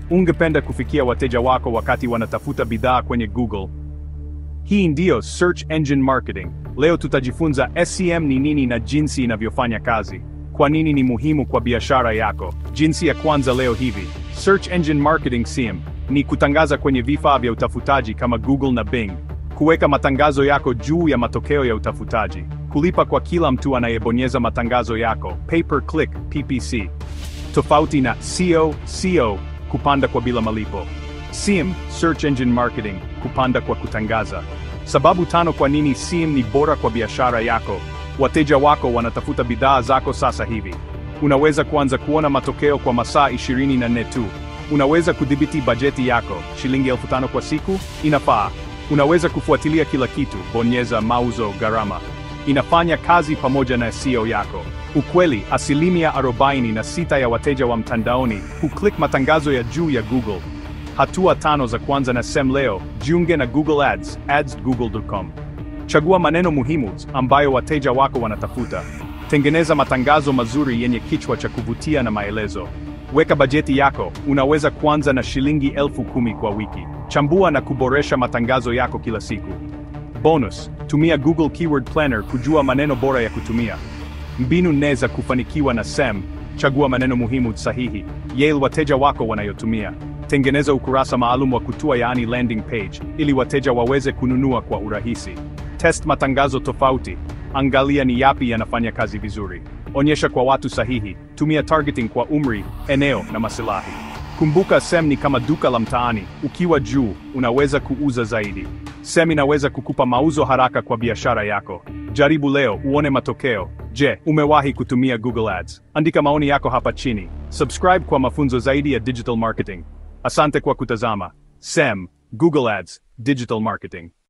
Ungependa kufikia wateja wako wakati wanatafuta bidhaa kwenye Google? Hii ndiyo Search Engine Marketing. Leo tutajifunza SEM ni nini na jinsi inavyofanya kazi. Kwa nini ni muhimu kwa biashara yako? Jinsi ya kwanza leo hivi. Search Engine Marketing SEM ni kutangaza kwenye vifaa vya utafutaji kama Google na Bing. Kuweka matangazo yako juu ya matokeo ya utafutaji. Kulipa kwa kila mtu anayebonyeza matangazo yako, pay per click, PPC. Tofauti na SEO, kupanda kwa bila malipo. SEM, Search Engine Marketing, kupanda kwa kutangaza. Sababu 5 kwa nini SEM ni bora kwa biashara yako. Wateja wako wanatafuta bidhaa zako sasa hivi. Unaweza kuanza kuona matokeo kwa masaa 24 tu. Unaweza kudhibiti bajeti yako, shilingi 5,000 kwa siku, inafaa. Unaweza kufuatilia kila kitu, bonyeza mauzo, gharama. Inafanya kazi pamoja na SEO yako. Ukweli, 46% ya wateja wa mtandaoni huklik matangazo ya juu ya Google. Hatua 5 za kwanza na SEM leo. Jiunge na Google Ads, ads.google.com. Chagua maneno muhimu ambayo wateja wako wanatafuta. Tengeneza matangazo mazuri yenye kichwa cha kuvutia na maelezo. Weka bajeti yako, unaweza kuanza na shilingi 10,000 kwa wiki. Chambua na kuboresha matangazo yako kila siku. Bonus, tumia Google Keyword Planner kujua maneno bora ya kutumia. Mbinu 4 za kufanikiwa na SEM. Chagua maneno muhimu sahihi. Wateja wako wanayotumia. Tengeneza ukurasa maalum wa kutua, yaani landing page, ili wateja waweze kununua kwa urahisi. Test matangazo tofauti. Angalia ni yapi yanafanya kazi vizuri. Onyesha kwa watu sahihi. Tumia targeting kwa umri, eneo na maslahi. Kumbuka, SEM ni kama duka la mtaani. Ukiwa juu, unaweza kuuza zaidi. SEM inaweza kukupa mauzo haraka kwa biashara yako. Jaribu leo uone matokeo. Umewahi kutumia Google Ads? Andika maoni yako hapa chini. Subscribe kwa mafunzo zaidi ya digital marketing. Asante kwa kutazama. SEM, Google Ads, Digital Marketing.